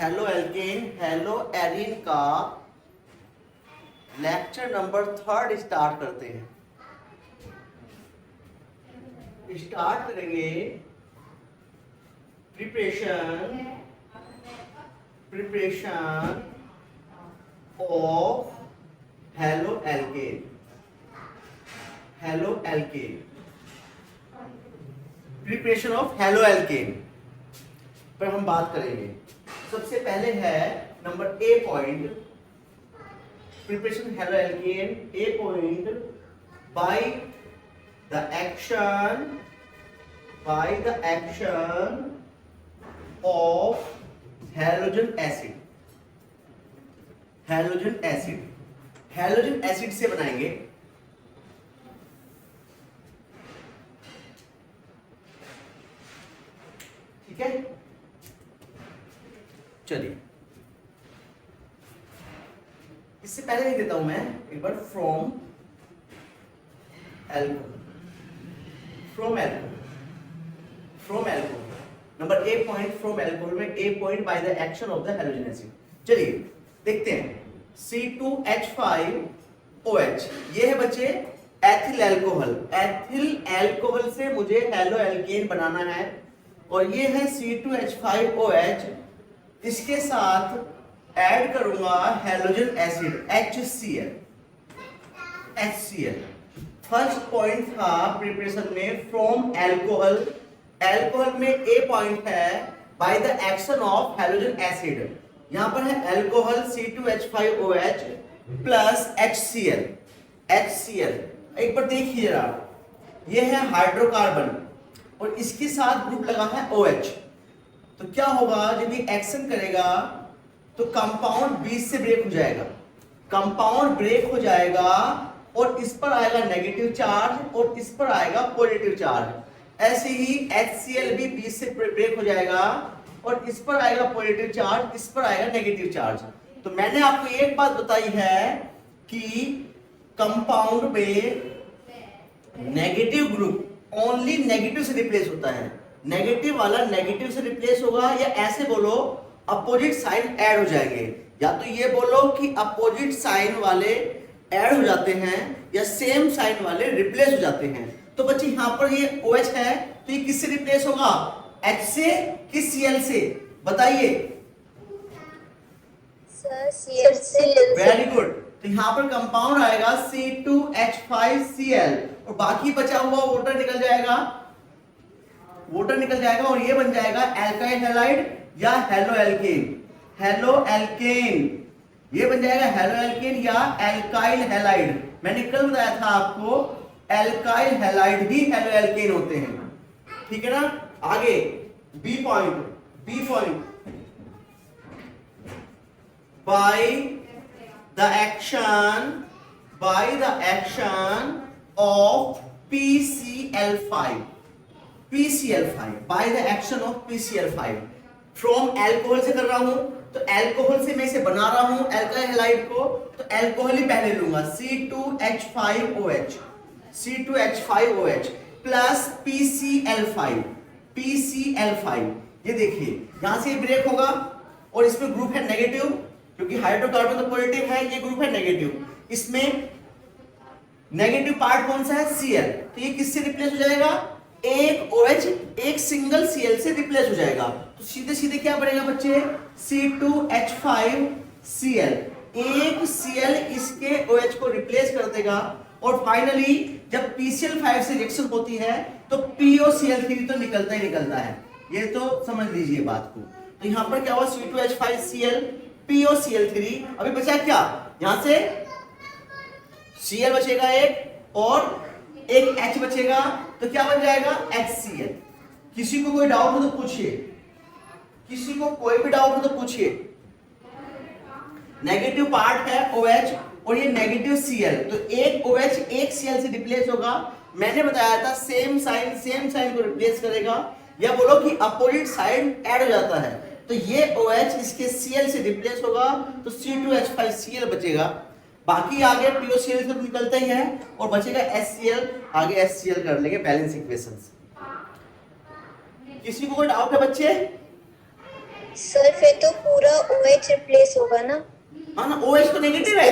Halo alkane hello arene का lecture number 3 start करते हैं। स्टार्ट करेंगे preparation of halo alkane preparation of halo alkane पर हम बात करेंगे। सबसे पहले है number A point, preparation halo alkane. A point, by the action of halogen acid से बनाएंगे। ठीक है, चलिए इससे पहले लिख देता हूं मैं एक बार from alcohol number A point, from alcohol में A point by the action of the halogen acid. चलिए देखते हैं। C2H5OH ये है बच्चे एथिल एल्कोहल से मुझे हेलो एल्केन बनाना है, और ये है C2H5OH। इसके साथ ऐड करूंगा halogen acid HCl। First point था प्रिपरेशन में फ्रॉम एल्कोहल में ए पॉइंट है bye the action of halogen acid. यहां पर है एल्कोहल C2H5OH प्लस HCl। एक बार देखिए जरा, ये है हाइड्रोकार्बन और इसके साथ ग्रुप लगा है OH। तो क्या होगा, जब ये एक्शन करेगा तो कंपाउंड बीच से ब्रेक हो जाएगा और इस पर आएगा नेगेटिव चार्ज और इस पर आएगा पॉजिटिव चार्ज। ऐसे ही HCl भी बीच से ब्रेक हो जाएगा और इस पर आएगा पॉजिटिव चार्ज, इस पर आएगा नेगेटिव चार्ज। तो मैंने आपको एक बात बताई है कि कंपाउंड में नेगेटिव ग्रुप ओनली नेगेटिव से रिप्लेस होता है। नेगेटिव वाला नेगेटिव से रिप्लेस होगा, या ऐसे बोलो अपोजिट साइन ऐड हो जाएंगे। या तो ये बोलो कि अपोजिट साइन वाले ऐड हो जाते हैं या सेम साइन वाले रिप्लेस हो जाते हैं। तो बच्चे यहां पर ये OH है तो ये किससे रिप्लेस होगा, H से कि Cl से, बताइए। Very good. तो यहां पर कंपाउंड आएगा C2H5Cl और बाकी बचा हुआ वाटर निकल जाएगा और ये बन जाएगा एल्काइल हैलाइड या हेलो एल्केन। ये बन जाएगा हेलो एल्केन या एल्काइल हैलाइड। मैंने कल बताया था आपको एल्काइल हैलाइड ही हेलो एल्केन होते हैं। ठीक है ना। आगे B point, by the action of PCl5 by the action of PCl5 from alcohol से कर रहा हूं, तो एल्कोहल से मैं इसे बना रहा हूं एल्काइल हैलाइड को, तो एल्कोहल ही पहले लूंगा C2H5OH प्लस PCl5। ये देखिए यहां से ब्रेक होगा और इसमें ग्रुप है नेगेटिव, क्योंकि हाइड्रोकार्बन तो पॉजिटिव है, ये ग्रुप है नेगेटिव। इसमें नेगेटिव पार्ट कौन सा है, Cl। तो ये किससे रिप्लेस हो जाएगा, एक OH एक सिंगल Cl से रिप्लेस हो जाएगा। तो सीधे क्या बनेगा बच्चे, C2H5Cl। एक Cl इसके OH को रिप्लेस कर देगा और फाइनली जब PCl5 से रिएक्शन होती है तो POCl3 तो निकलता ही निकलता है। ये तो समझ लीजिए बात को। तो यहां पर क्या हुआ, C2H5Cl POCl3। अभी बचा क्या, यहां से Cl बचेगा एक और एक H बचेगा, तो क्या बन जाएगा HCl। किसी को कोई डाउट हो तो पूछिए। नेगेटिव पार्ट है OH और ये नेगेटिव Cl, तो एक OH एक Cl से रिप्लेस होगा। मैंने बताया था सेम साइन को रिप्लेस करेगा, या बोलो कि अपोजिट साइड ऐड हो जाता है। तो ये OH इसके Cl से रिप्लेस होगा, तो C2H5Cl बचेगा। बाकी आगे POCl से निकलता ही है और बचेगा HCl। आगे HCl कर लेंगे बैलेंस इक्वेशंस। किसी को कोई डाउट है बच्चे? सर फिर तो पूरा OH रिप्लेस होगा ना। हाँ ना, OH तो नेगेटिव है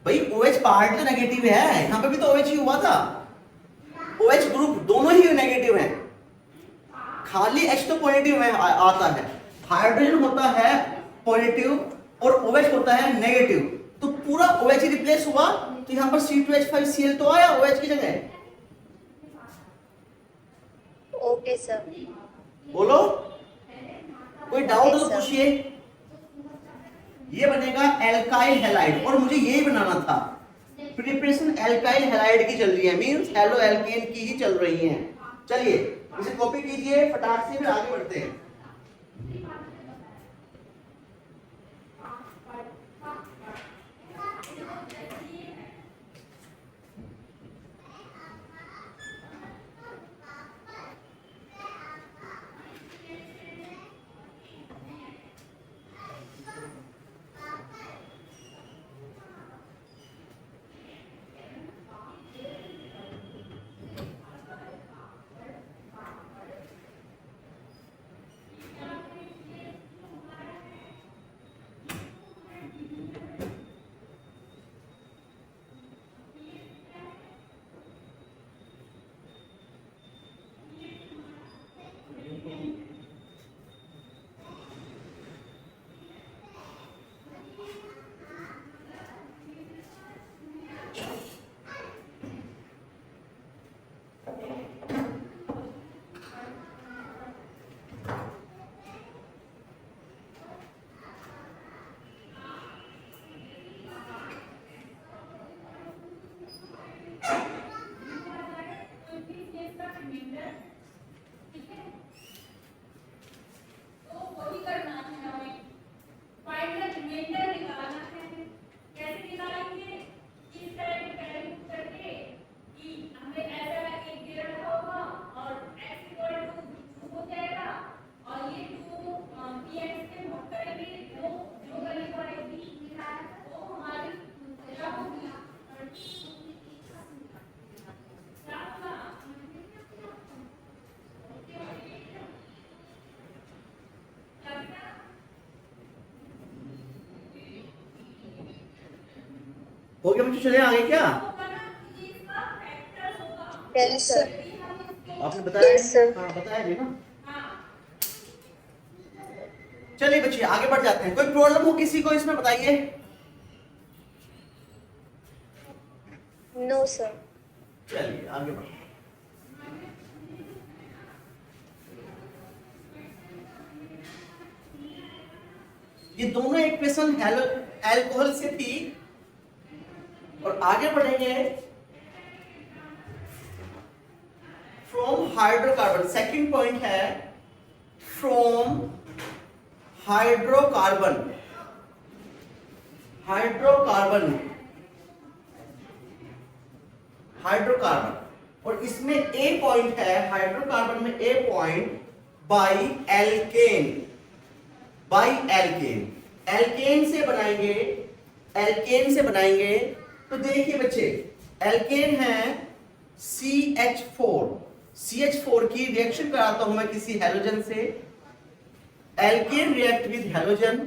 भाई, OH पार्ट तो नेगेटिव है, यहाँ पे भी तो OH ही हुआ था। OH ग्रुप दोनों ही नेगेटिव हैं, खाली H तो पॉजिटिव में आता है। हाइड्रोजन होता है पॉजिटिव और OH होता है नेगेटिव, तो पूरा OH ही रिप्लेस हुआ, तो यहाँ पर C2H5Cl तो आया OH की जगह। Okay sir. बोलो, कोई डाउट हो तो सर। पूछिए। ये बनेगा एल्काइल हैलाइड, और मुझे यही बनाना था। प्रिपरेशन एल्काइल हैलाइड की चल रही है, मींस हेलो एल्केन की ही चल रही है। चलिए इसे कॉपी कीजिए फटाक से, फिर आगे बढ़ते हैं। हो गया बच्चों, चले आगे क्या? Yes sir. आपने बताया? Yes sir. हाँ बताया जी ना। चलिए बच्चे आगे बढ़ जाते हैं। कोई प्रॉब्लम हो किसी को इसमें बताइए। No sir. चलिए आगे बढ़ो। ये दोनों इक्वेशन हेलो अल्कोहल से थी, और आगे बढ़ेंगे फ्रॉम हाइड्रोकार्बन। सेकंड पॉइंट है फ्रॉम हाइड्रोकार्बन। हाइड्रोकार्बन हाइड्रोकार्बन, और इसमें ए पॉइंट है, हाइड्रोकार्बन में A point by alkene. By alkene, alkene से बनाएंगे, एल्केन से बनाएंगे। तो देखिए बच्चे, एल्केन है CH4। CH4 की रिएक्शन कराता हूं मैं किसी हैलोजन से। Alkane react with halogen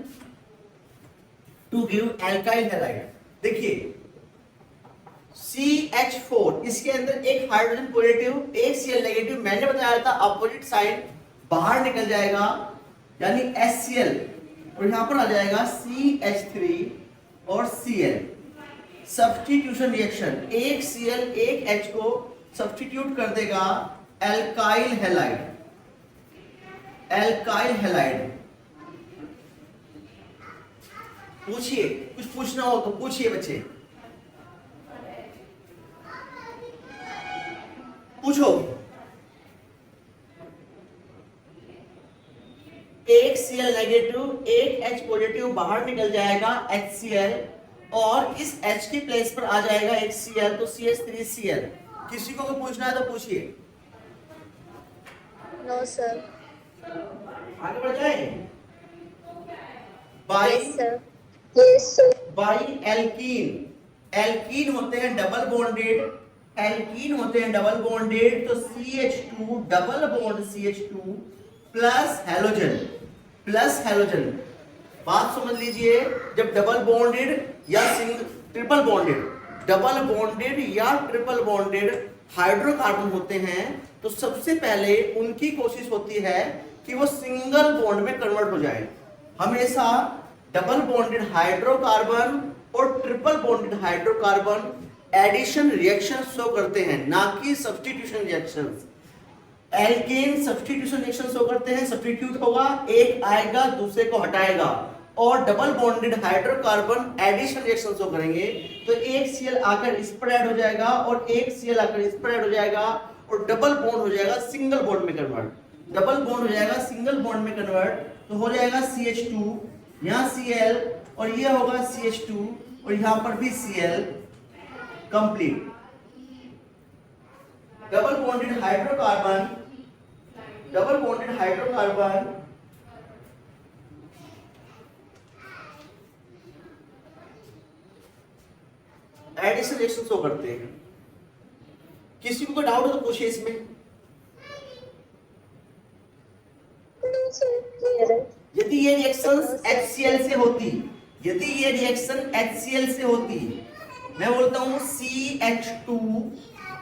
to give alkyl halide. देखिए CH4, इसके अंदर एक हाइड्रोजन पॉजिटिव, एक Cl नेगेटिव। मैंने बताया था अपोजिट साइड बाहर निकल जाएगा, यानी HCl, और यहां पर आ जाएगा CH3 और Cl। सब्स्टिट्यूशन रिएक्शन, एक Cl एक H को सब्स्टिट्यूट कर देगा एल्काइल हैलाइड। Alkyl halide. पूछिए, कुछ पूछना हो तो पूछिए बच्चे, पूछो। एक Cl नेगेटिव एक H पॉजिटिव बाहर निकल जाएगा HCl, और इस H की प्लेस पर आ जाएगा एक Cl, तो CH3Cl। किसी को पूछना है तो पूछिए। No sir. आगे बढ़ जाए। By yes sir. Yes sir. By alkene. Alkene होते हैं डबल बॉन्डेड, एल्कीन होते हैं डबल बॉन्डेड, तो CH2 double bond CH2 plus halogen. Plus halogen. बात समझ लीजिए, जब डबल बॉन्डेड या ट्रिपल बॉन्डेड, डबल बॉन्डेड या ट्रिपल बॉन्डेड हाइड्रोकार्बन होते हैं तो सबसे पहले उनकी कोशिश होती है कि वो सिंगल बॉन्ड में कन्वर्ट हो जाए। हमेशा डबल बॉन्डेड हाइड्रोकार्बन और triple bonded hydrocarbon addition reaction show करते हैं, ना कि substitution reactions. Alkane substitution reaction show करते हैं, सब्स्टिट्यूट होगा, एक आएगा दूसरे को हटाएगा। और double bonded hydrocarbon addition reaction show करेंगे, तो एक Cl आकर इस पर ऐड हो जाएगा और एक Cl आकर इस पर ऐड हो जाएगा और डबल बॉन्ड हो जाएगा सिंगल बॉन्ड में कन्वर्ट। डबल बॉन्ड हो जाएगा सिंगल बॉन्ड में कन्वर्ट, तो हो जाएगा CH2, यहाँ Cl और ये होगा CH2 और यहाँ पर भी Cl, complete. Double bonded hydrocarbon addition reaction show करते हैं। किसी को कोई डाउट हो तो पूछिए इसमें। यदि ये रिएक्शन HCl से होती, यदि ये रिएक्शन HCl से होती, मैं बोलता हूं CH2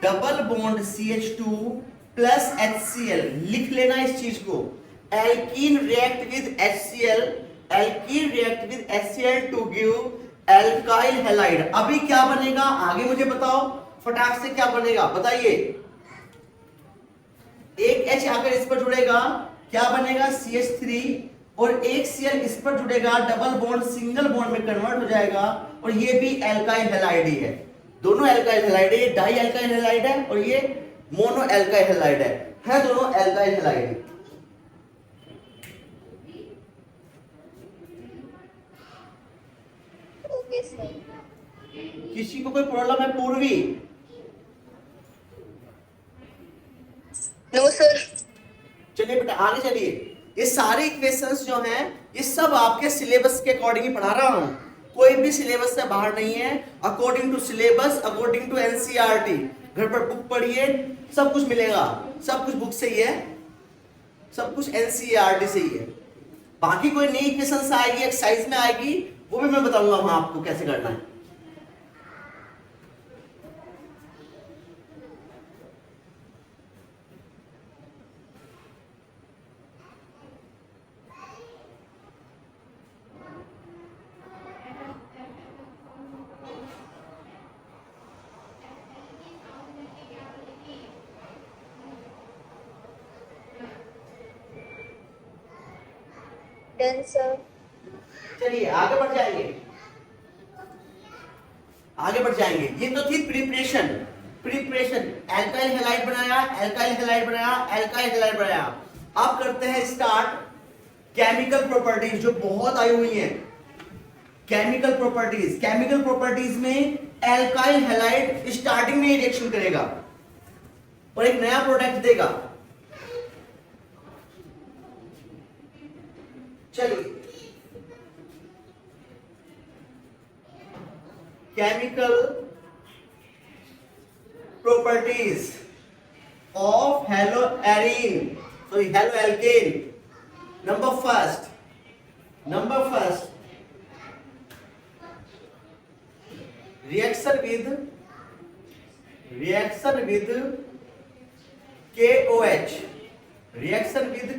double bond CH2 plus HCl, लिख लेना इस चीज को। Alkene react with HCl, alkene react with HCl to give alkyl halide. अभी क्या बनेगा आगे मुझे बताओ, फटाक से क्या बनेगा बताइए। एक H आकर इस पर जुड़ेगा, क्या बनेगा CH3 और एक Cl इस पर जुड़ेगा, डबल बॉन्ड सिंगल बॉन्ड में कन्वर्ट हो जाएगा और ये भी एल्काइल हैलाइड ही है। दोनों एल्काइल हैलाइड है, ये डाई एल्काइल हैलाइड है और ये मोनो एल्काइल हैलाइड है दोनों एल्काइल हैलाइड। Okay sir. किसी को कोई प्रॉब्लम है पूर्वी? No sir. चलिए बेटा आगे चलिए। ये सारे इक्वेशंस जो हैं ये सब आपके सिलेबस के अकॉर्डिंग ही पढ़ा रहा हूं, कोई भी सिलेबस से बाहर नहीं है। According to syllabus, according to NCERT, घर पर बुक पढ़िए, सब कुछ मिलेगा, सब कुछ बुक से ही है, सब कुछ एनसीईआरटी से ही है। बाकी कोई नई इक्वेशंस आएगी एक्सरसाइज में आएगी, वो भी मैं बताऊंगा वहां आपको कैसे करना है। Done sir. चलिए आगे बढ़ जाएंगे, आगे बढ़ जाएंगे। ये तो थी प्रिपरेशन, एल्काइल हैलाइड बनाया, एल्काइल हैलाइड बनाया, एल्काइल हैलाइड बनाया। अब करते हैं स्टार्ट केमिकल प्रॉपर्टीज, जो बहुत आई हुई हैं। केमिकल प्रॉपर्टीज में एल्काइल हैलाइड स्टार्टिंग में ही रिएक्शन करेगा और एक नया प्रोडक्ट देगा। चलिए chemical properties of haloarene, sorry haloalkane. Number first reaction with KOH, reaction with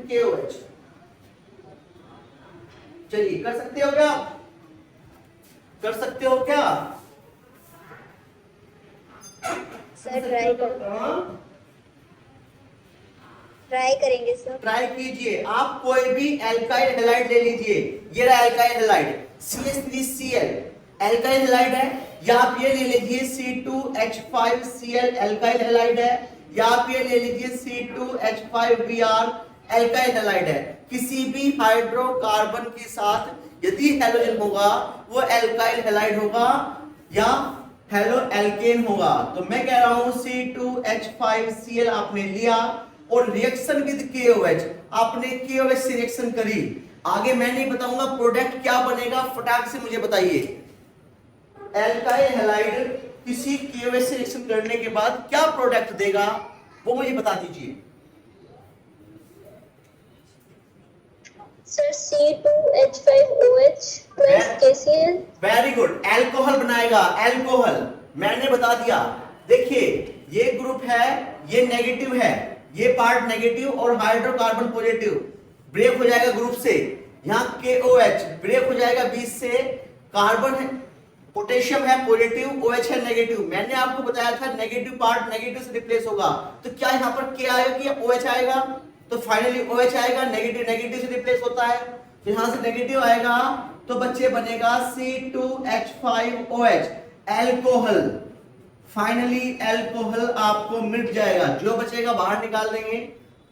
KOH। चलिए कर सकते हो क्या, सर ट्राई करेंगे सर। ट्राई कीजिए। आप कोई भी एल्काइल हैलाइड ले लीजिए, ये रहा alkyl halide CH3Cl alkyl halide है, या आप ये ले लीजिए C2H5Cl एल्काइल हैलाइड है, या आप ये ले लीजिए C2H5Br एल्काइल हैलाइड है। किसी भी हाइड्रोकार्बन के साथ यदि हैलोजन होगा वो एल्काइल हैलाइड होगा या हेलोएल्केन होगा। तो मैं कह रहा हूं C2H5Cl आपने लिया और रिएक्शन विद KOH, आपने KOH से रिएक्शन करी। आगे मैं नहीं बताऊंगा प्रोडक्ट क्या बनेगा, फटाक से मुझे बताइए। एल्काइल हैलाइड किसी KOH से रिएक्शन करने के बाद क्या प्रोडक्ट देगा वो मुझे बता दीजिए। Sir C2H5OH plus KCl. Very good, alcohol बनाएगा, एल्कोहल मैंने बता दिया। देखिए ये ग्रुप है, ये नेगेटिव है, ये पार्ट नेगेटिव और हाइड्रोकार्बन पॉजिटिव, ब्रेक हो जाएगा ग्रुप से। यहाँ KOH ब्रेक हो जाएगा बीच से, कार्बन है, पोटेशियम है पॉजिटिव, OH है नेगेटिव। मैंने आपको बताया था नेगेटिव पार्ट नेगेटिव से रिप्लेस होगा, तो क्या यहाँ पर K आएगा कि OH आएगा? तो फाइनली OH आएगा, नेगेटिव नेगेटिव से रिप्लेस होता है, तो यहां से नेगेटिव आएगा, तो बच्चे बनेगा C2H5OH, एल्कोहल। फाइनली एल्कोहल आपको मिट जाएगा, जो बचेगा बाहर निकाल देंगे,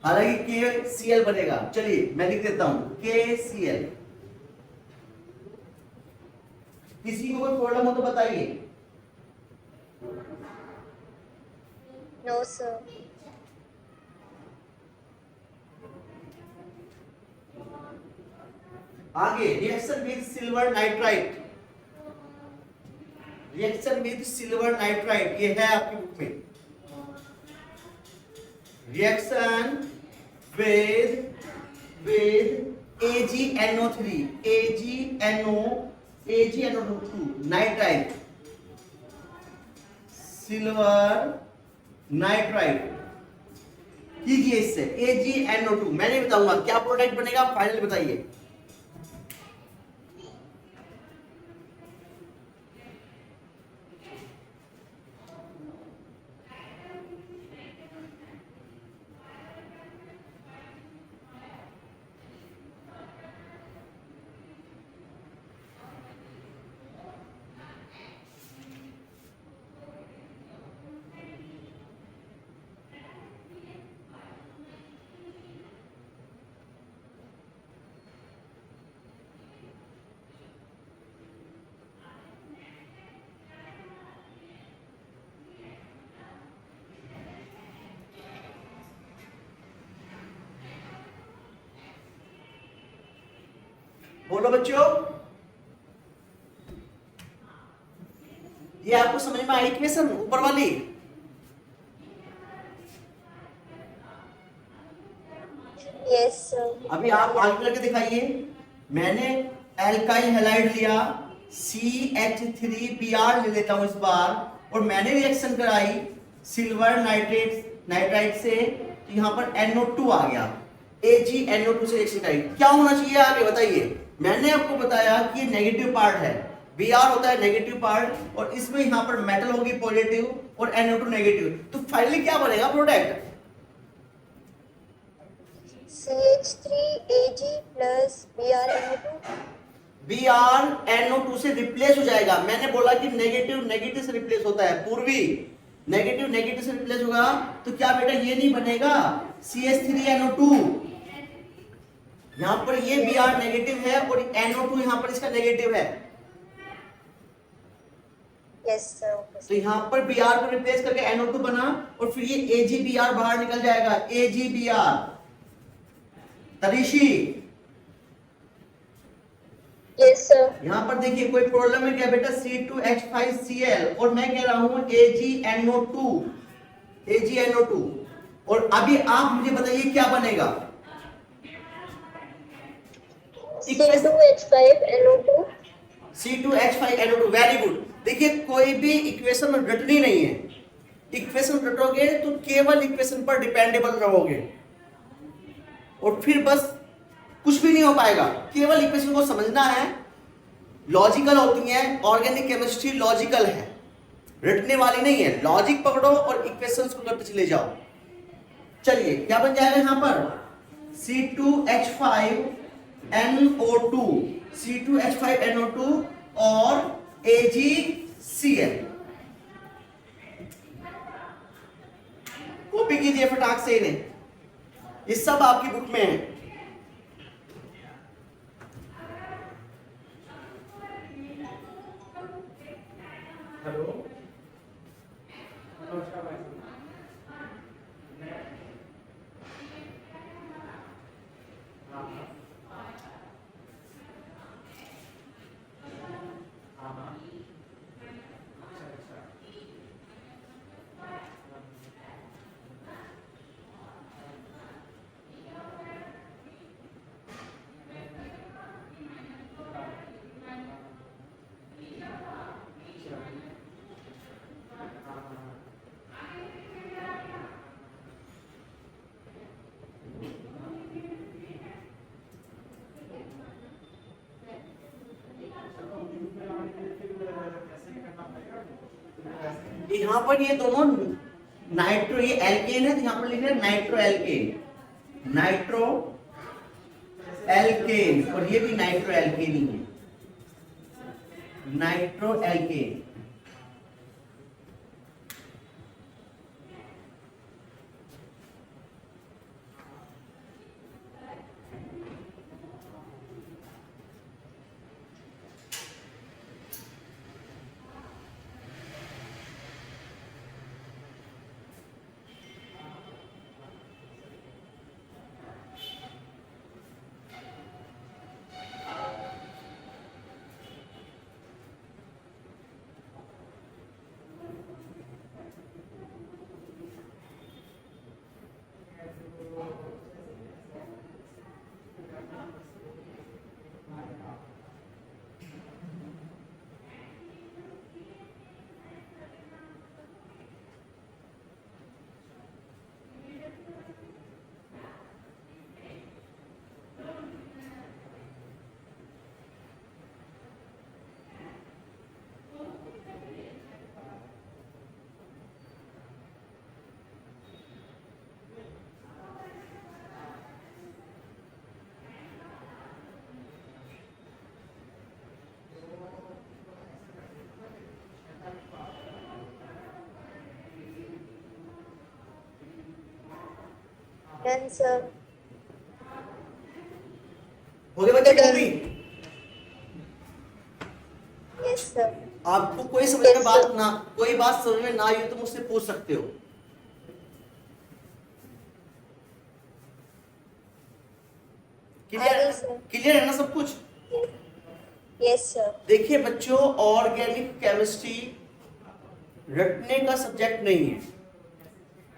हालांकि KCl बनेगा। चलिए मैं लिख देता हूं KCl। किसी को कोई प्रॉब्लम हो तो बताइए। No, sir. आगे reaction with silver nitrite, reaction with silver nitrite ये है आपकी बुक में। Reaction with AgNO3 AgNO2 nitrite, silver nitrite कीजिए इससे AgNO2। मैं नहीं बताऊंगा क्या प्रोडक्ट बनेगा, फाइनल बताइए। बोलो बच्चों, ये आपको समझ में आई इक्वेशन ऊपर वाली? Yes, sir. अभी आप आगे करके दिखाइए। मैंने एल्काइल हैलाइड लिया, CH3Br ले लेता हूं इस बार, और मैंने रिएक्शन कराई सिल्वर नाइट्राइट से, तो यहां पर NO2 आ गया, AgNO2 से रिएक्शन कराई। क्या होना चाहिए आगे बताइए? मैंने आपको बताया कि ये नेगेटिव पार्ट है, Br होता है नेगेटिव पार्ट, और इसमें यहां पर मेटल होगी पॉजिटिव और NO2 नेगेटिव, तो फाइनली क्या बनेगा product? CH3Ag plus BrNO2. BrNO2 से रिप्लेस हो जाएगा। मैंने बोला कि नेगेटिव नेगेटिव से रिप्लेस होता है, पूर्वी नेगेटिव नेगेटिव से रिप्लेस होगा, तो क्या बेटा ये नहीं बनेगा CH3NO2? यहां पर ये Br नेगेटिव है और NO2 यहां पर इसका नेगेटिव है, Yes, sir. Okay, तो sir. यहां पर Br को रिप्लेस करके NO2 बना, और फिर ये AgBr बाहर निकल जाएगा, AgBr। तरीशी Yes, sir. यहां पर देखिए कोई प्रॉब्लम है क्या बेटा? C2H5Cl, और मैं कह रहा हूं AgNO2, और अभी आप मुझे बताइए क्या बनेगा? C2H5NO2. C2H5NO2, very good. देखिए कोई भी इक्वेशन रटनी नहीं है, इक्वेशन रटोगे तो केवल इक्वेशन पर डिपेंडेबल रहोगे, और फिर बस कुछ भी नहीं हो पाएगा। केवल इक्वेशन को समझना है, लॉजिकल होती है, ऑर्गेनिक केमिस्ट्री लॉजिकल है, रटने वाली नहीं है। लॉजिक पकड़ो और इक्वेशंस को करते चले जाओ। चलिए क्या बन जाएगा यहां पर? C2H5NO2 और AgCl। कॉपी कीजिए फटाक से इन्हें, ये सब आपकी बुक में है। हेलो, नमस्कार भाई। यहाँ पर ये दोनों नाइट्रो, ये एल्केन है तो यहाँ पर लिख रहे हैं नाइट्रो एल्केन, नाइट्रो एल्केन, और ये भी नाइट्रो एल्केन ही है, नाइट्रो एल्केन। Done, sir. हो गए बच्चे कॉपी? Yes, sir. आपको कोई समझ में बात ना, कोई बात समझ में ना आई हो तो मुझसे पूछ सकते हो। क्लियर? क्लियर है ना सब कुछ? Yes, sir. देखिए बच्चों, ऑर्गेनिक केमिस्ट्री रटने का सब्जेक्ट नहीं है,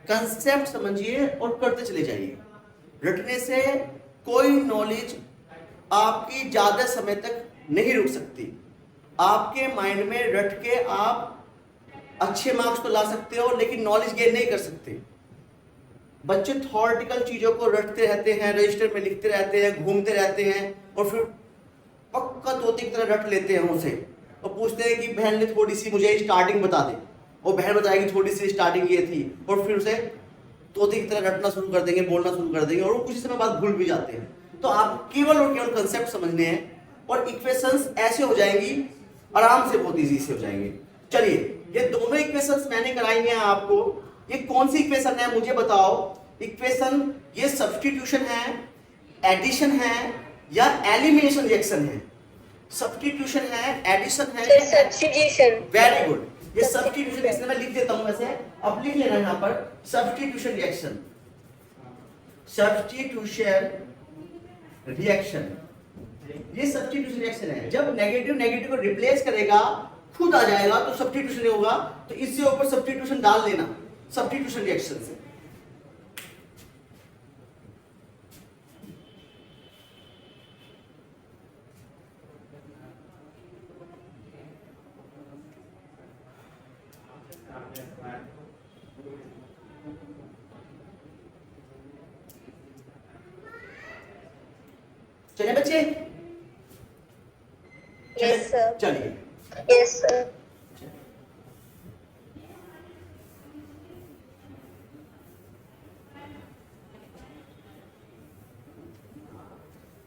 कंसेप्ट समझिए और करते चले जाइए। रटने से कोई नॉलेज आपकी ज्यादा समय तक नहीं रुक सकती। आपके माइंड में रट के आप अच्छे मार्क्स तो ला सकते हो लेकिन नॉलेज गेन नहीं कर सकते। बच्चे थ्योरेटिकल चीजों को रटते रहते हैं, रजिस्टर में लिखते रहते हैं, घूमते रहते हैं और फिर पक्का तोते की तरह रट लेते हैं उसे और पूछते हैं कि बहन ने थोड़ी सी मुझे स्टार्टिंग बता दे, और बहन बताएगी थोड़ी सी स्टार्टिंग ये थी, और फिर उसे तोते की तरह रटना शुरू कर देंगे, बोलना शुरू कर देंगे और वो कुछ समय बाद भूल भी जाते हैं। तो आप केवल और केवल कंसेप्ट समझने हैं और इक्वेशंस ऐसे हो जाएंगी, आराम से, बहुत इजी से हो जाएंगे। चलिए, ये दोनों इक्वेशंस मैंने कराई हैं आपको। ये कौन सी इक्वेशन है मुझे बताओ। इक्वेशन ये सब्स्टिट्यूशन है, एडिशन है या एलिमिनेशन रिएक्शन है? सब्स्टिट्यूशन है, एडिशन है, Substitution. Very good. ये सब्स्टिट्यूशन रिएक्शन मैं लिख देता हूं वैसे, अब लिख लेना यहां पर सब्स्टिट्यूशन रिएक्शन, सब्स्टिट्यूशन रिएक्शन। ये सब्स्टिट्यूशन रिएक्शन है, जब नेगेटिव नेगेटिव को रिप्लेस करेगा खुद आ जाएगा तो सब्स्टिट्यूशन होगा, तो इससे ऊपर सब्स्टिट्यूशन डाल देना सब्स्टिट्यूशन रिएक्शन से। चलिए बच्चे, Yes, sir. चलिए Yes, sir.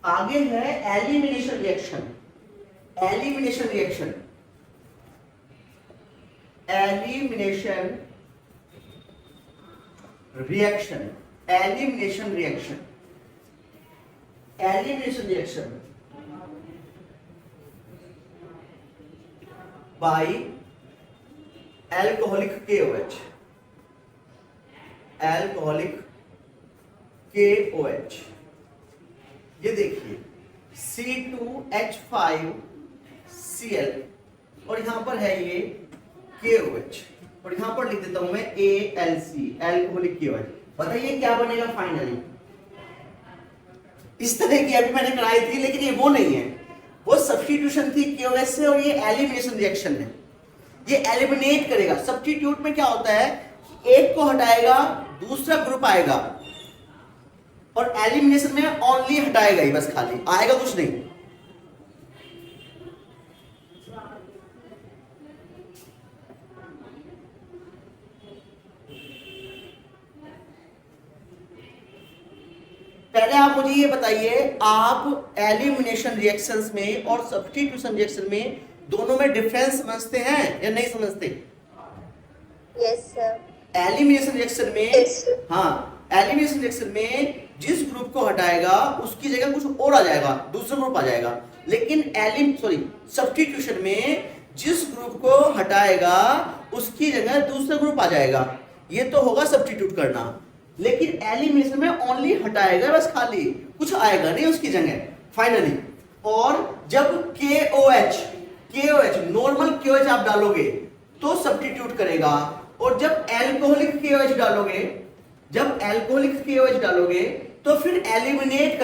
आगे है elimination reaction. Elimination reaction, elimination reaction, elimination reaction, elimination reaction by alcoholic KOH, alcoholic KOH। ये देखिए C2H5Cl और यहां पर है ये KOH और यहां पर लिख देता हूं मैं ALC, alcoholic KOH। बताइए क्या बनेगा फाइनली? इस तरह की अभी मैंने कराई थी लेकिन ये वो नहीं है, वो सब्स्टिट्यूशन थी KOH से और ये एलिमिनेशन रिएक्शन है। ये एलिमिनेट करेगा। सब्स्टिट्यूट में क्या होता है, एक को हटाएगा दूसरा ग्रुप आएगा, और एलिमिनेशन में ओनली हटाएगा ही, बस खाली आएगा कुछ नहीं। आप मुझे ये बताइए, आप एलिमिनेशन रिएक्शंस में और सब्स्टिट्यूशन रिएक्शन में दोनों में डिफरेंस समझते हैं या नहीं समझते? Yes, sir. एलिमिनेशन रिएक्शन में, Yes, sir. हाँ, एलिमिनेशन रिएक्शन में जिस ग्रुप को हटाएगा उसकी जगह कुछ और आ जाएगा, दूसरा ग्रुप आ जाएगा। लेकिन सब्स्टिट्यूशन में जिस ग्रुप को हटाएगा उसकी जगह दूसरा ग्रुप आ जाएगा। ये तो होगा सब्स्टिट्यूट करना। लेकिन एलिमिनेशन में ओनली हटाएगा बस, खाली कुछ आएगा नहीं उसकी जगह फाइनली। और जब KOH नॉर्मल KOH आप डालोगे तो सब्स्टिट्यूट करेगा, और जब अल्कोहलिक KOH डालोगे तो फिर एलिमिनेट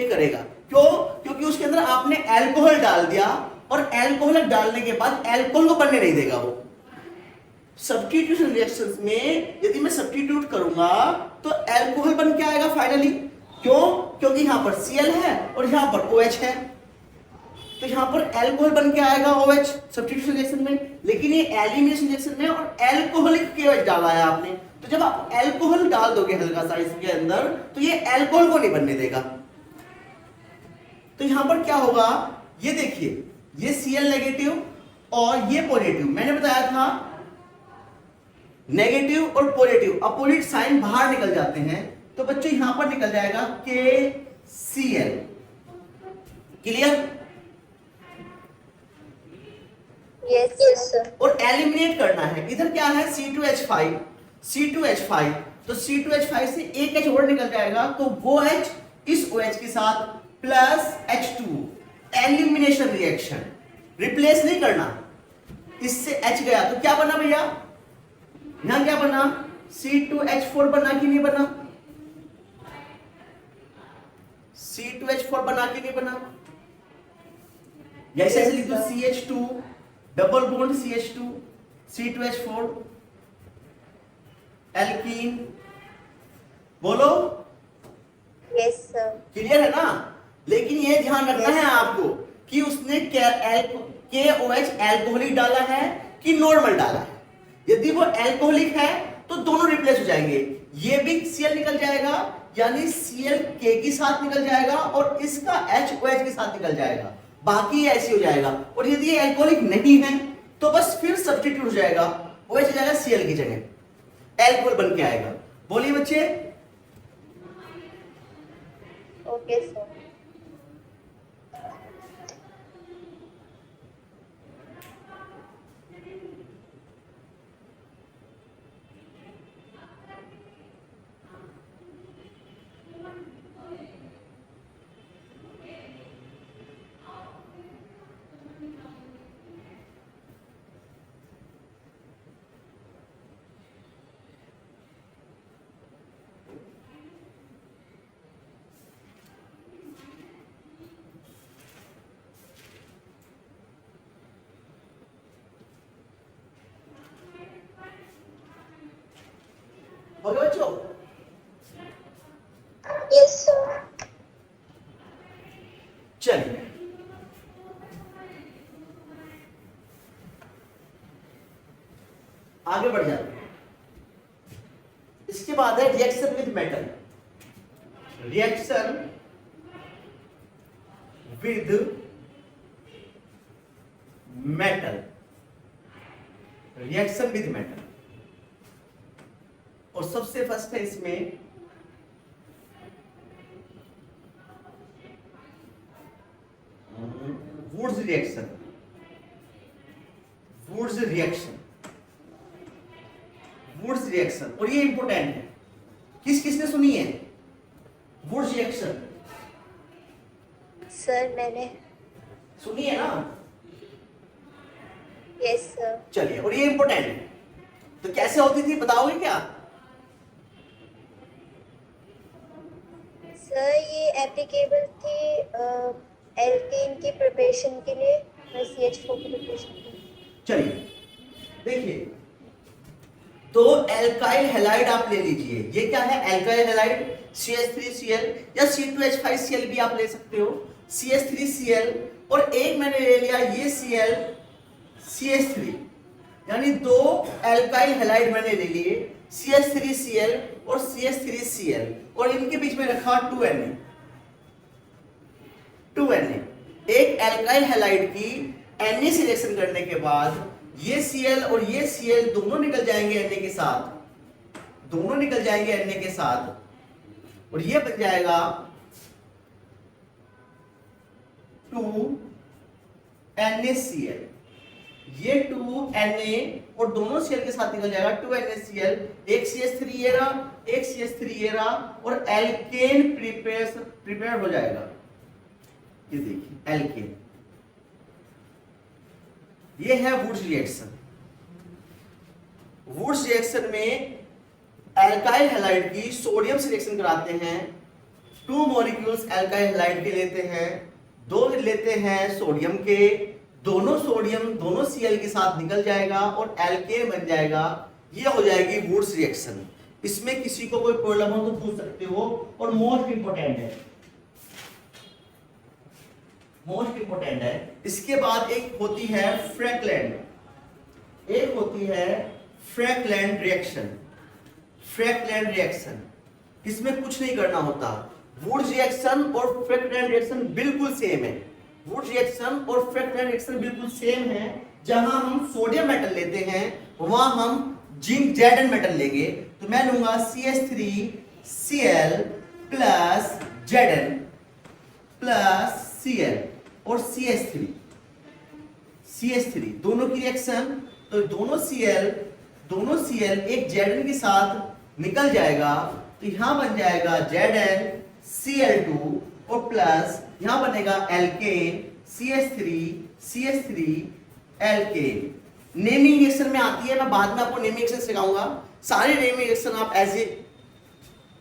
करेगा। क्यों? क्योंकि उसके अंदर आपने अल्कोहल डाल दिया, और अल्कोहल डालने के बाद अल्कोहल को बनने नहीं देगा वो। सब्स्टिट्यूशन रिएक्शंस में यदि मैं सब्स्टिट्यूट करूंगा तो अल्कोहल बन के आएगा फाइनली। क्यों? क्योंकि यहां पर Cl है और यहां पर OH है, तो यहां पर अल्कोहल बन के आएगा OH सब्स्टिट्यूशन रिएक्शन में। लेकिन ये एलिमिनेशन रिएक्शन में और अल्कोहलिक KOH डाला है आपने, तो जब आप अल्कोहल डाल दोगे हल्का सा इसके अंदर तो ये अल्कोहल को नहीं बनने देगा। तो यहां पर क्या होगा, ये देखिए, ये Cl नेगेटिव और ये पॉजिटिव। मैंने बताया था नेगेटिव और पॉजिटिव अपोजिट साइन बाहर निकल जाते हैं, तो बच्चों यहां पर निकल जाएगा KCl। क्लियर? Yes, sir. और एलिमिनेट करना है, इधर क्या है C2H5, तो C2H5 से एक H और निकल जाएगा, तो वो H इस OH के साथ plus H2, elimination reaction, replace नहीं करना। इससे H गया तो क्या बना भैया, यहां क्या बना, C2H4 बना कि नहीं बना? C2H4 बना कि नहीं बना? ऐसे ऐसे लिख दो, CH2 double bond CH2 C2H4 alkene. बोलो, Yes, sir. क्लियर है ना? लेकिन ये ध्यान रखना है आपको कि उसने KOH अल्कोहलिक डाला है कि नॉर्मल डाला है। यदि वो अल्कोहलिक है तो दोनों रिप्लेस हो जाएंगे, ये भी Cl निकल जाएगा, यानी Cl K के साथ निकल जाएगा और इसका H OH के साथ निकल जाएगा, बाकी ऐसे हो जाएगा। और यदि ये अल्कोहलिक नहीं है तो बस फिर सब्स्टिट्यूट हो जाएगा, OH हो जाएगा Cl की जगह, अल्कोहल बन के आएगा। बोलिए बच्चे। Okay, sir. हो गया बच्चों? Yes, sir. चलिए आगे बढ़ जाते हैं। इसके बाद है reaction with metal. Reaction with metal, reaction with metal. और सबसे फर्स्ट है इसमें वुड्स रिएक्शन। वुड्स रिएक्शन, और ये इंपॉर्टेंट है। किसने सुनी है वुड्स रिएक्शन? Sir, मैंने। सुनी है ना? Yes, sir. चलिए, और ये इंपॉर्टेंट है। तो कैसे होती थी बताओगे क्या? सर, ये एप्लीकेबल थी एल्केन की प्रिपरेशन के लिए और CH4 की प्रिपरेशन के लिए। चलिए देखिए, तो एल्काइल हैलाइड आप ले लीजिए। ये क्या है? एल्काइल हैलाइड, CH3Cl या C2H5Cl भी आप ले सकते हो, CH3Cl, और एक मैंने ले लिया ये Cl CH3, यानी दो एल्काइल हैलाइड मैंने ले लिए CH3Cl और CH3Cl और इनके बीच में रखा 2Na। एक एल्काइल हैलाइड की Na सिलेक्शन करने के बाद ये Cl और ये Cl दोनों निकल जाएंगे Na के साथ, दोनों निकल जाएंगे Na के साथ और ये बन जाएगा 2NaCl। ये 2Na और दोनों Cl के साथ निकल जाएगा 2NaCl, एक CH3 ये रहा, एक CH3 ये रहा और एल्केन प्रिपेयर हो जाएगा। ये देखिए एल्केन, ये है वुड्स रिएक्शन। वुड्स रिएक्शन में एल्काइल हैलाइड की सोडियम से रिएक्शन कराते हैं, 2 मॉलिक्यूल्स एल्काइल हैलाइड के लेते हैं, 2 लेते हैं सोडियम के, दोनों सोडियम दोनों Cl के साथ निकल जाएगा और एल्केन बन जाएगा। ये हो जाएगी वुड्स रिएक्शन। इसमें किसी को कोई प्रॉब्लम हो तो पूछ सकते हो। और मोस्ट इंपोर्टेंट है, इसके बाद एक होती है फ्रैकलैंड, एक होती है फ्रैकलैंड रिएक्शन। इसमें कुछ नहीं करना होता। वुड्स रिएक्शन और फ्रैकलैंड रिएक्शन बिल्कुल सेम है। वुड्स रिएक्शन और फ्रैकलैंड रिएक्शन बिल्कुल सेम है। जहां हम सोडियम मेटल लेते हैं वहां हम जिंक Zn मेटल लेंगे। तो मैं लूंगा CH3Cl plus Zn plus Cl और CH3 दोनों की रिएक्शन, तो दोनों Cl एक Zn के साथ निकल जाएगा। तो यहां बन जाएगा ZnCl2 और प्लस यहां बनेगा alkene CH3 alkene. Naming reaction में आती है, मैं बाद में आपको नेमिंग रिएक्शन सिखाऊंगा। सारे नेमिंग रिएक्शन आप ऐसे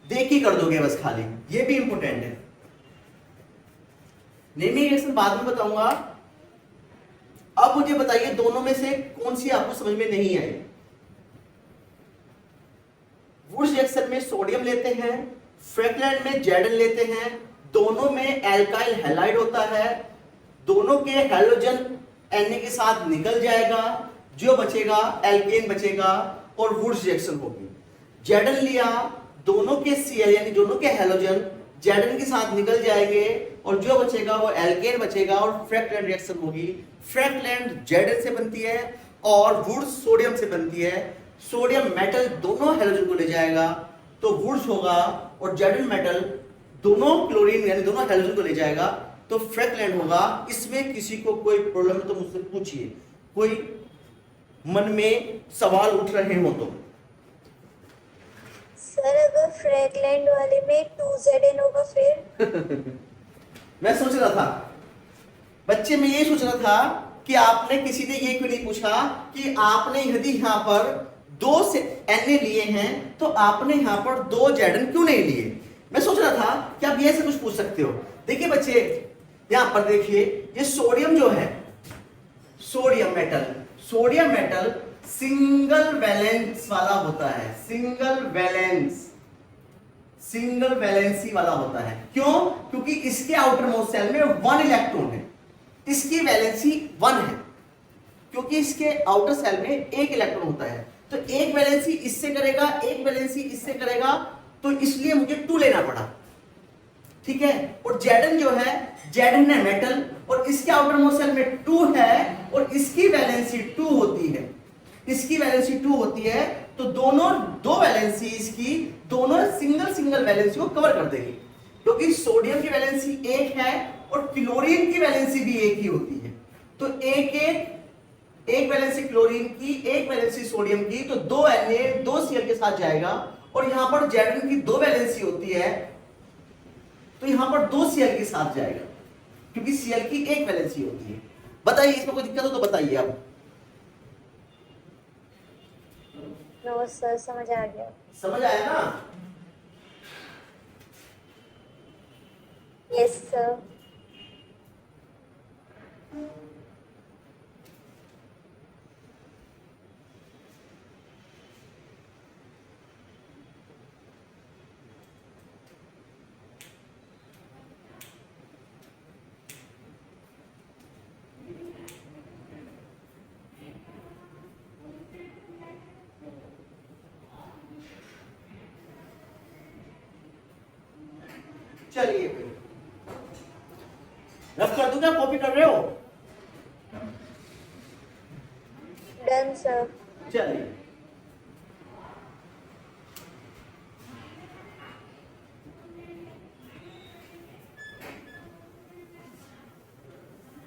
देख ही कर दोगे बस खाली, ये भी इंपॉर्टेंट है। नेमिंग रिएक्शन बाद में बताऊंगा। अब मुझे बताइए दोनों में से कौन सी आपको समझ में नहीं आई। वुड्स रिएक्शन में सोडियम लेते हैं, फ्रैकलैंड में Zn लेते हैं, दोनों में एल्काइल हैलाइड होता है, दोनों के हैलोजन Na के साथ निकल जाएगा, जो बचेगा एल्केन बचेगा और वुड्स रिएक्शन होगी। Zn लिया, दोनों के Cl यानी दोनों के हैलोजन Zn के साथ निकल जाएंगे और जो बचेगा वो एल्केन बचेगा और फ्रैकलैंड रिएक्शन होगी। फ्रैकलैंड Zn से बनती है और वुड्स सोडियम से बनती है। सोडियम मेटल दोनों हैलोजन को ले जाएगा तो वुड्स होगा और Zn मेटल दोनों क्लोरीन यानी दोनों हैलोजन को ले जाएगा तो फ्रैकलैंड होगा। इसमें किसी को कोई प्रॉब्लम तो मुझसे पूछिए, कोई मन में सवाल उठ रहे हो तो। सर अगर फ्रैगलैंड वाले में 2Zn होगा फिर? मैं सोच रहा था बच्चे, मैं ये सोच रहा था कि आपने किसी ने ये क्यों नहीं पूछा कि आपने यदि यहाँ पर 2 से Na लिए हैं तो आपने यहाँ पर 2 Zn क्यों नहीं लिए। मैं सोच रहा था कि आप ये से कुछ पूछ सकते हो। देखिए बच्चे यहाँ पर देखिए, ये सोडियम जो है, सोडियम मेटल सिंगल वैलेंस वाला होता है, सिंगल वैलेंसी वाला होता है। क्यों? क्योंकि इसके आउटर मोस्ट सेल में 1 इलेक्ट्रॉन है, इसकी वैलेंसी 1 है, क्योंकि इसके आउटर सेल में 1 इलेक्ट्रॉन होता है। तो एक वैलेंसी इससे करेगा, एक वैलेंसी इससे करेगा, तो इसलिए मुझे 2 लेना पड़ा। ठीक है। और Zn जो है, Zn है मेटल और इसके आउटर मोस्ट सेल में 2 है और इसकी वैलेंसी 2 होती है, इसकी वैलेंसी 2 होती है। तो दोनों 2 वैलेंसी इसकी दोनों सिंगल वैलेंसी को कवर कर देगी, क्योंकि सोडियम की वैलेंसी 1 है और क्लोरीन की वैलेंसी भी 1 ही होती है। तो एक वैलेंसी क्लोरीन की, एक वैलेंसी सोडियम की, तो 2 Na 2 Cl के साथ जाएगा। और यहां पर Zn की 2 वैलेंसी होती है तो यहां पर 2 Cl के साथ जाएगा, क्योंकि Cl की 1 वैलेंसी होती है। बताइए इसमें कोई दिक्कत हो तो बताइए आप। नो सर, समझ आ गया। समझ आया ना? Yes sir. चलिए रफ कर दूं क्या, कॉपी कर रहे हो? Done sir. चलिए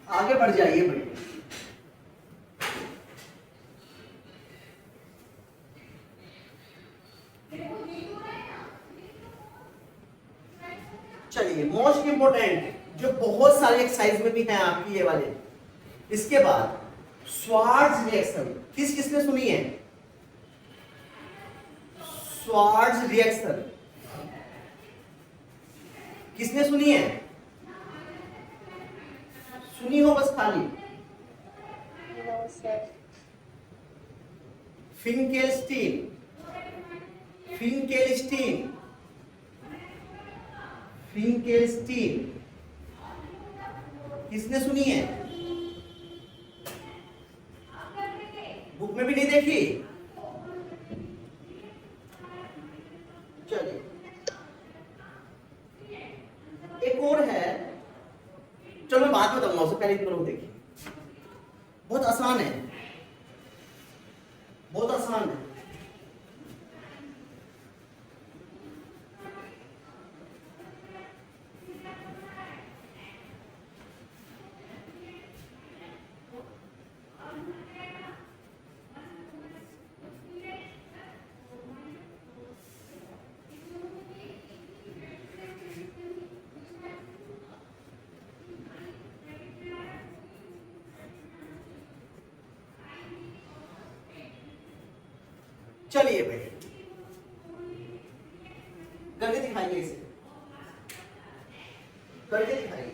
आगे बढ़ जाइए बढ़िए। चलिए मोस्ट इंपोर्टेंट जो बहुत सारे एक्सरसाइज में भी हैं आपकी ये वाले, इसके बाद स्वार्ट्ज रिएक्शन किस किसने सुनी है? स्वार्ट्ज रिएक्शन किसने सुनी है? सुनी हो बस खाली। No sir. फिनकेलस्टीन, फिनकेलस्टीन, फिनकेलस्टीन किसने सुनी है? बुक में भी नहीं देखी? चलिए एक और है, चलो मैं बात बताऊंगा, उससे पहले इतना देखिए, बहुत आसान है, बहुत आसान है। चलिए भाई करके दिखाइए, इसे करके दिखाइए।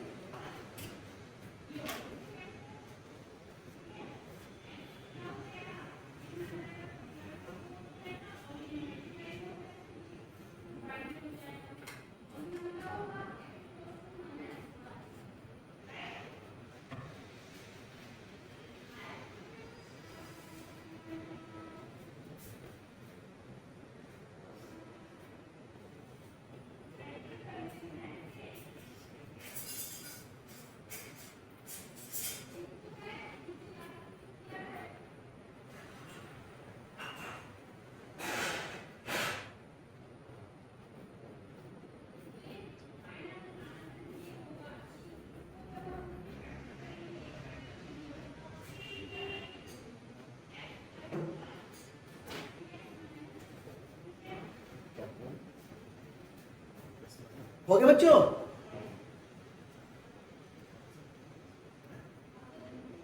हो गया बच्चों?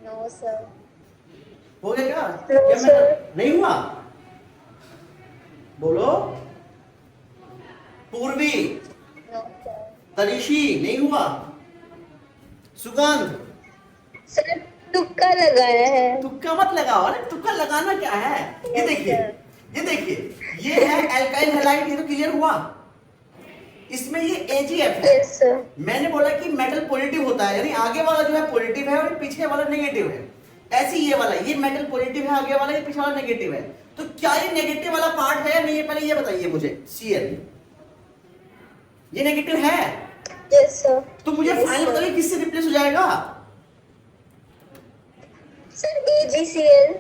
No sir. हो गया क्या? No, क्या मैं sir. नहीं हुआ? बोलो। पूर्वी, नो सर। तरीशी नहीं हुआ? सुगंध, सर तुक्का लगाया है। तुक्का मत लगाओ। अरे तुक्का लगाना क्या है? ये Yes, देखिए, sir. ये देखिए, ये है एल्काइल हैलाइड, ये तो क्लियर हुआ। इसमें ये AgF है। Yes sir. मैंने बोला कि मेटल पॉजिटिव होता है, यानी आगे वाला जो है पॉजिटिव है और पीछे वाला नेगेटिव है। ऐसे ये वाला, ये मेटल पॉजिटिव है आगे वाला, ये पीछे वाला नेगेटिव है। तो क्या ये नेगेटिव वाला पार्ट है या नहीं है, पहले ये बताइए मुझे। Cl ये नेगेटिव है, यस सर। तो मुझे फाइनल बताइए किससे रिप्लेस हो जाएगा? Sir AgCl।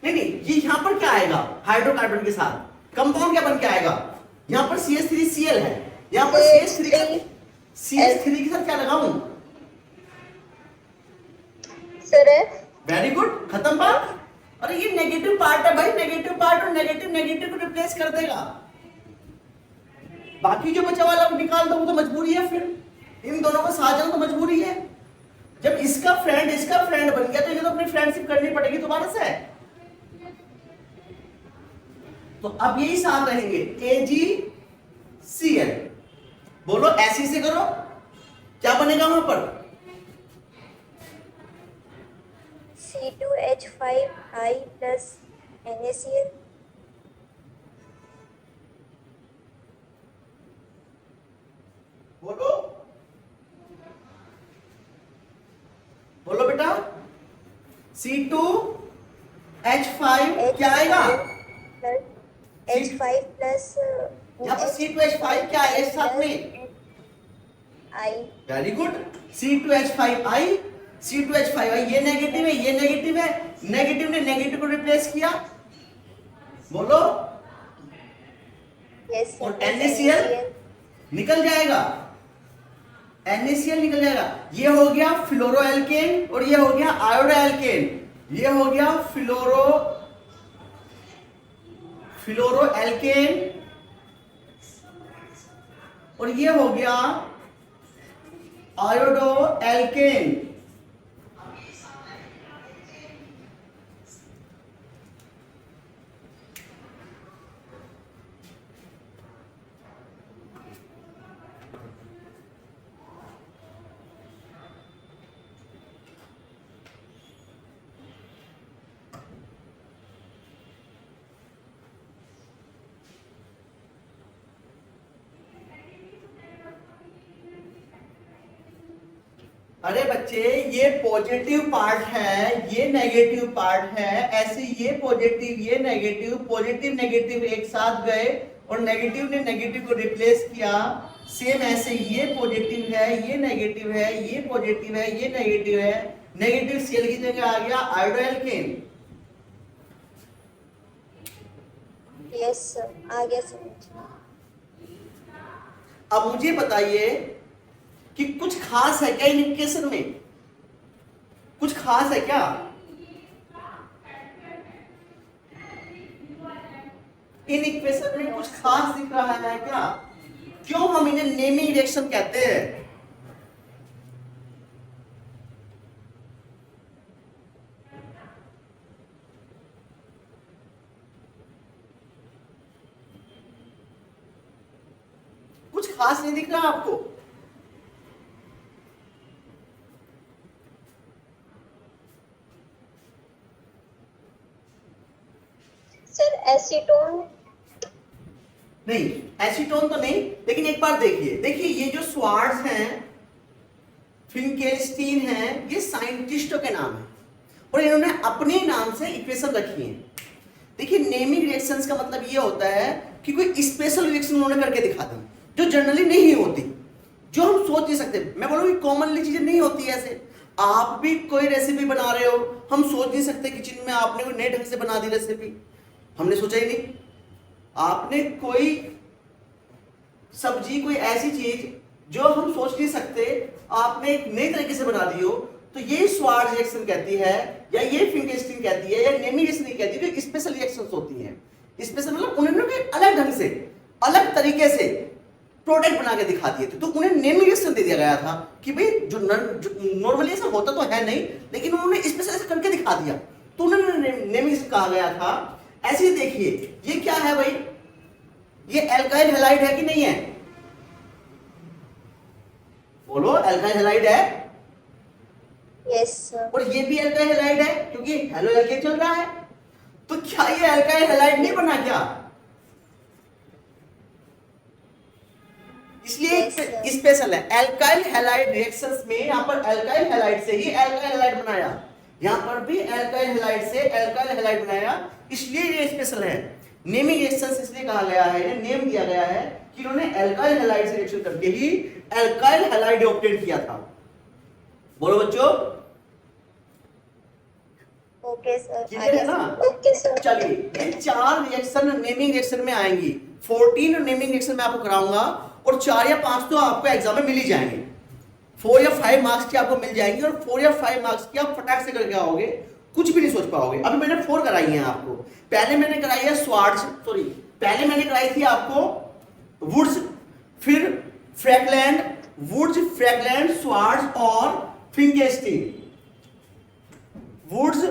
नहीं नहीं, ये यहाँ पर क्या आएगा? हाइड्रोकार्बन के साथ कंपाउंड क्या बन के आएगा? यहाँ पर CH3Cl है, यहाँ पर CH3 के साथ क्या लगाऊं? Sir F। वेरी गुड, खत्म बात। अरे ये नेगेटिव पार्ट है भाई, नेगेटिव पार्ट और नेगेटिव को रिप्लेस कर देगा। बाकी जो बचा वाला निकाल दो, वो तो मजबूरी है, फिर इन दोनों को साथ जाना तो मजबूरी है। जब इसका फ्रेंड बन गया तो ये तो अपनी फ्रेंडशिप करनी पड़ेगी दोबारा से। तो अब यही साथ रहेंगे, AgCl। बोलो ऐसे से करो, क्या बनेगा वहां पर? C2H5I plus NaCl। बोलो बोलो बेटा। C2H5 क्या आएगा? H5 plus यहाँ पर C2H5 क्या है इस साथ में? I. Very good, C2H5I, C2H5I, ये नेगेटिव है, ये नेगेटिव है, नेगेटिव ने नेगेटिव को रिप्लेस किया, बोलो, Yes sir. और NaCl निकल जाएगा, NaCl निकल जाएगा। ये हो गया फ्लोरोएल्केन और ये हो गया आयोडोएल्केन, ये हो गया फ्लोरोएल्केन और ये हो गया आयोडोएल्केन। अरे बच्चे, ये पॉजिटिव पार्ट है, ये नेगेटिव पार्ट है, ऐसे ये पॉजिटिव ये नेगेटिव, पॉजिटिव नेगेटिव एक साथ गए और नेगेटिव ने नेगेटिव को रिप्लेस किया। सेम ऐसे ये पॉजिटिव है, ये नेगेटिव है, ये पॉजिटिव है, ये नेगेटिव है, नेगेटिव Cl की जगह आ गया आयोडोएल्केन। Yes sir. आ गया समझ। अब मुझे बताइए कि कुछ खास है क्या इन इक्वेशन में? कुछ खास है क्या? इन इक्वेशन में कुछ खास दिख रहा है क्या? क्यों हम इन्हें नेमिंग रिएक्शन कहते हैं? कुछ खास नहीं दिख रहा आपको? सर एसीटोन नहीं, एसीटोन तो नहीं, लेकिन एक बार देखिए, देखिए ये जो स्वार्ट्ज हैं, फिंकेल्स्टीन हैं, ये साइंटिस्टों के नाम है और इन्होंने अपने नाम से इक्वेशन रखी है। देखिए नेमिंग रिएक्शंस का मतलब ये होता है कि कोई स्पेशल रिएक्शन उन्होंने करके दिखा दी जो जनरली नहीं होती, जो हम सोच नहीं सकते। मैं बोलूँ कॉमनली चीजें नहीं होती ऐसे। आप भी कोई रेसिपी बना रहे हो, हम सोच नहीं सकते किचन में आपने कोई नए ढंग से बना दी रेसिपी, हमने सोचा ही नहीं। आपने कोई सब्जी, कोई ऐसी चीज जो हम सोच नहीं सकते, आपने एक नए तरीके से बना दी हो, तो ये स्वार्ट्ज रिएक्शन कहती है, या ये फिंकेल्स्टीन कहती है, या नेमिंग रिएक्शन कहती है, जो स्पेशल रिएक्शंस होती हैं। स्पेशल मतलब उन्होंने अलग ढंग से, अलग तरीके से प्रोडक्ट बना के दिखा दिए थे, तो उन्हें नेमिंग रिएक्शन दे दिया गया था कि भाई जो नॉर्मली ऐसा होता तो है नहीं, लेकिन उन्होंने स्पेशल ऐसा करके दिखा दिया, तो उन्होंने नेमिंग रिएक्शन कहा गया था। ऐसे ही देखिए, ये क्या है भाई? ये एल्काइल हैलाइड है कि नहीं है? बोलो, एल्काइल हैलाइड है। Yes sir. और ये भी एल्काइल हैलाइड है क्योंकि हेलो एल्केन चल रहा है। तो क्या ये एल्काइल हैलाइड नहीं बना क्या? इसलिए स्पेशल है। एल्काइल हैलाइड रिएक्शंस में यहां पर एल्काइल हैलाइड से ही एल्काइल हैलाइड बनाया, यहां पर भी एल्काइल हैलाइड से एल्काइल हैलाइड बनाया, इसलिए ये स्पेशल है। नेमिंग रिएक्शंस इसलिए कहा गया है, इन्हें नेम दिया गया है कि इन्होंने एल्काइल हैलाइड से रिएक्शन करके ही एल्काइल हैलाइड ऑब्टेन किया था। बोलो बच्चों, ओके सर। क्लियर है ना? Okay sir. चलिए, ये 4 रिएक्शन नेमिंग रिएक्शन में आएंगी। 14 नेमिंग रिएक्शन में आपको कराऊंगा और 4 या 5 तो आपको एग्जाम में मिल ही जाएंगे। 4 या 5 मार्क्स की आपको मिल जाएंगी और 4 या 5 मार्क्स की आप फटाक से करके आओगे, कुछ भी नहीं सोच पाओगे। अभी मैंने 4 कराई है आपको। पहले मैंने कराई है पहले मैंने कराई थी आपको वुड्स, फिर फ्रैगलैंड, वुड्स, फ्रैगलैंड, स्वार्ट्ज और फिंकेल्स्टीन। Woods,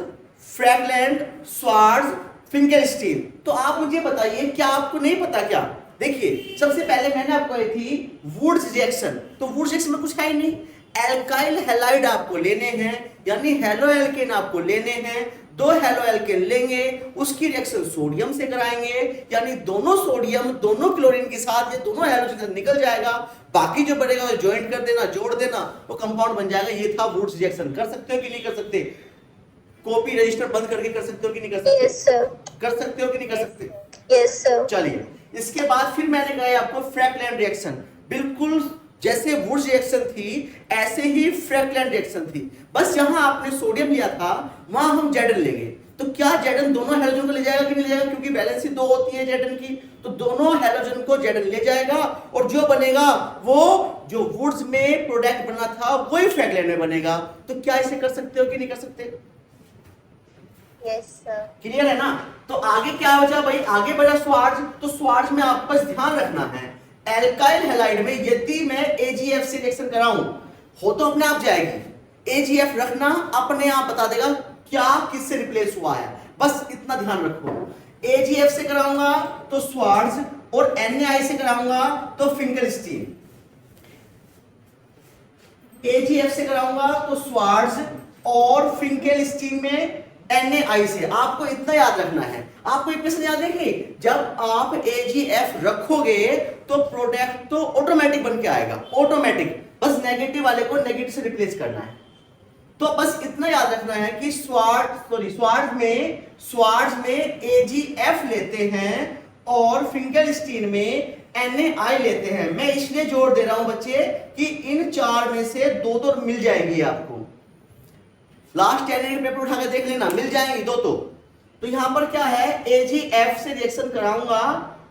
फ्रैगलैंड, Swarts, फिंकेल्स्टीन। तो आप मुझे बताइए, क्या आपको नहीं पता क्या? देखिए, सबसे पहले मैंने आपको कही थी वुड्स रिएक्शन, तो वुड्स रिएक्शन में कुछ है ही नहीं। एल्काइल हैलाइड आपको लेने हैं, यानी हेलो एल्केन आपको लेने हैं। 2 हेलो एल्केन लेंगे, उसकी रिएक्शन सोडियम से कराएंगे, यानी दोनों सोडियम दोनों क्लोरीन के साथ ये दोनों हैलोजन निकल जाएगा। बाकी जो बढ़ेगा वो ज्वाइंट कर देना, जोड़ देना, वो कंपाउंड बन जाएगा। ये था वुड्स रिएक्शन। कर सकते हो कि नहीं कर सकते? कॉपी रजिस्टर बंद करके कर सकते हो कि नहीं कर सकते? Yes sir. कर सकते हो कि नहीं कर सकते? Yes sir. चलिए, इसके बाद फिर मैंने कहा आपको फ्रैक्लैंड रिएक्शन, बिल्कुल जैसे वुड्स रिएक्शन थी ऐसे ही फ्रैक्लैंड रिएक्शन थी, बस यहां आपने सोडियम लिया था, वहां हम Zn लेंगे। तो क्या Zn दोनों हैलोजन को ले जाएगा कि नहीं ले जाएगा, क्योंकि वैलेंसी 2 होती है Zn की, तो दोनों हैलोजन को Zn ले जाएगा और जो बनेगा वो जो वुड्स में प्रोडक्ट बना था वही फ्रैक्लैंड में बनेगा। तो क्या इसे कर सकते हो कि नहीं कर सकते? Yes sir. क्लियर है ना? तो आगे क्या बचा भाई, आगे बढ़ा स्वार्ज। तो स्वार्ज में आपको बस ध्यान रखना है, एल्काइल हैलाइड में यदि मैं AgF से रिएक्शन कराऊं हो तो अपने आप जाएगी, AgF रखना अपने आप बता देगा क्या किससे रिप्लेस हुआ है, बस इतना ध्यान रखो। AgF से कराऊंगा तो स्वार्ज और NaI से कराऊंगा तो फिंकलस्टीन, AgF से कराऊंगा तो स्वार्ज और फिंकलस्टीन में NaI से। आपको इतना याद रखना है, आपको इक्वेशन याद रखिए, जब आप AgF रखोगे तो प्रोडक्ट तो ऑटोमेटिक बन के आएगा, ऑटोमेटिक, बस नेगेटिव वाले को नेगेटिव से रिप्लेस करना है। तो बस इतना याद रखना है कि स्वार्ज में AgF लेते हैं और फिंकलस्टीन में NaI लेते हैं। मैं इसलिए जोर दे रहा हूं बच्चे कि इन चार में से दो तो मिल जाएंगी आपको, लास्ट कैंडिडेट पेपर उठा के देख लेना, मिल जाएंगी दो तो यहां पर क्या है, AgF से रिएक्शन कराऊंगा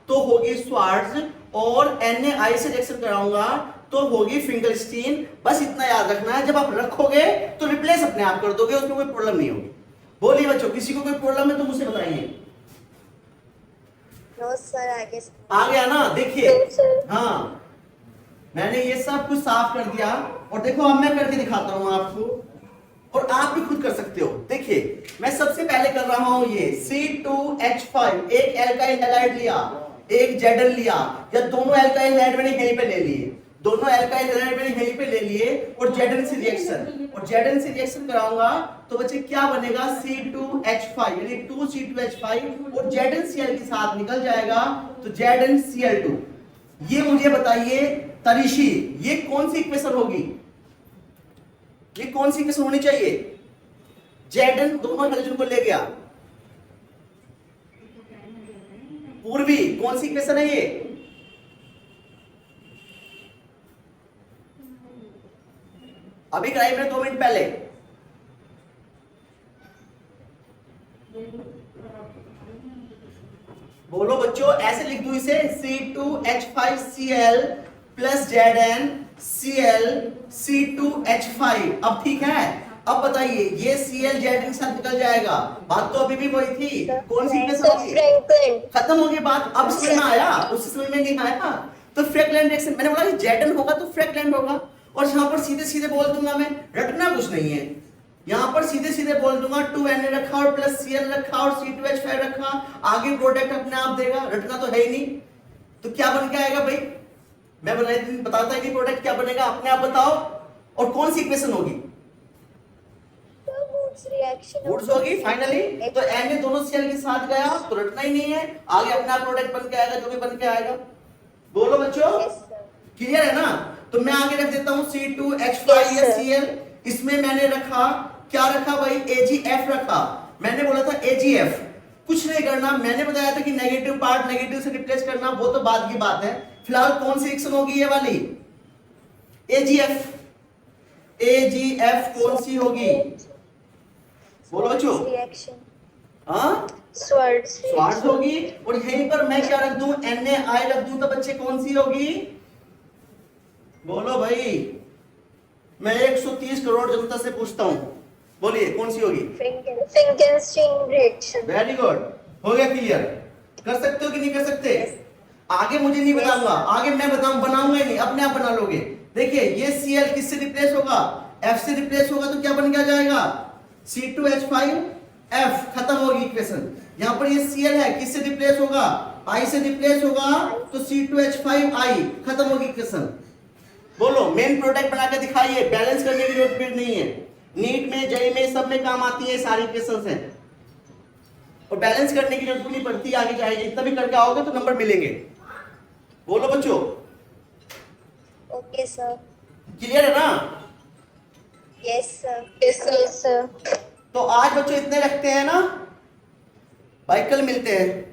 तो होगी स्वार्ज और NaI से रिएक्शन कराऊंगा तो होगी फिंकलस्टीन। बस इतना याद रखना है, जब आप रखोगे तो रिप्लेस अपने आप कर दोगे, उसमें कोई प्रॉब्लम नहीं होगी। बोलिए बच्चों, किसी को कोई प्रॉब्लम है तो मुझे बताइए। नो सर, आगे आ गया ना? देखिए हाँ, मैंने ये सब कुछ साफ कर दिया और देखो अब मैं करके दिखाता हूं आपको, और आप भी खुद कर सकते हो। देखिए मैं सबसे पहले कर रहा हूं ये C2H5, एक एल्काइल हैलाइड लिया, एक Zn लिया, या दोनों एल्काइल हैलाइड मैंने यहीं पे ले लिए, दोनों एल्काइल हैलाइड मैंने यहीं पे ले लिए और Zn से रिएक्शन कराऊंगा तो बच्चे क्या बनेगा, C2H5 यानी 2C2H5 और ZnCl के साथ निकल जाएगा तो ZnCl2। ये मुझे बताइए तरीशी, ये कौन सी इक्वेशन होगी, ये कौन सी इक्वेशन होनी चाहिए? Zn दोनों हाइड्रोजन को ले गया, पूर्वी कौन सी इक्वेशन है ये? अभी कराई मैंने 2 मिनट पहले। बोलो बच्चों, ऐसे लिख दूं इसे, C2H5Cl प्लस ZnCl C2H5। अब ठीक है, अब बताइए ये Cl Zn के साथ निकल जाएगा, बात तो अभी भी वही थी, कौन सी इक्वेशन होगी? खत्म हो गई बात, अब समझ में आया, उससे समझ में नहीं आया तो फ्रैक्लैंड रिएक्शन। मैंने बोला कि Zn होगा तो फ्रैक्लैंड होगा, और यहां पर सीधे सीधे बोल दूंगा मैं, रटना कुछ नहीं है, यहां पर सीधे सीधे बोल दूंगा 2Na रखा और प्लस Cl रखा और C2H5 रखा, आगे प्रोडक्ट अपने आप देगा, रटना तो है ही नहीं। तो क्या बन के आएगा भाई, मैं बताता ही नहीं प्रोडक्ट क्या बनेगा, अपने आप बताओ। और कौन सी इक्वेशन होगी? वुड्स होगी फाइनली। तो Na दोनों Cl के साथ गया तो रटना ही नहीं है, आगे अपना प्रोडक्ट बन के आएगा, जो भी बन के आएगा। बोलो बच्चों, क्लियर है ना? तो मैं आगे रख देता हूं C2H5Cl, इसमें मैंने रखा, क्या रखा भाई, AgF रखा। मैंने बोला था AgF, कुछ नहीं करना, मैंने बताया था कि नेगेटिव पार्ट नेगेटिव से रिप्लेस करना, वो तो बाद की बात है। फिलहाल कौन सी रिएक्शन होगी, ये वाली AgF। AgF कौन सी होगी, बोलो बच्चों? हाँ, स्वार्ज होगी। और यहीं पर मैं क्या रख दूं, NaI रख दूं, तो बच्चे कौन सी होगी, बोलो भाई? मैं 130 करोड़ जनता से पूछता हूं, बोलिए कौन सी होगी? Finkelstein reaction. वेरी गुड, हो गया क्लियर? कर सकते हो कि नहीं कर सकते? आगे मुझे नहीं बताऊंगा, आगे मैं बनाऊंगा ही नहीं, अपने आप बना लोगे। देखिए ये Cl किससे रिप्लेस होगा, F से रिप्लेस होगा, तो क्या बन के आ जाएगा, C2H5F, खत्म होगी इक्वेशन। यहां पर ये Cl है, किससे रिप्लेस होगा, I से रिप्लेस होगा तो C2H5I, खत्म होगी इक्वेशन। बोलो, मेन प्रोडक्ट बना के दिखाइए, बैलेंस करने की जरूरत नहीं है, नीट में जेईई में सब में काम आती है, सारी इक्वेशंस हैं, और बैलेंस करने की जरूरत नहीं पड़ती, आगे जाएगी, इतना भी करके आओगे तो नंबर मिलेंगे। बोलो बच्चों, ओके सर, क्लियर है ना? Yes sir, yes sir. तो आज बच्चों इतने रखते हैं ना भाई, कल मिलते हैं।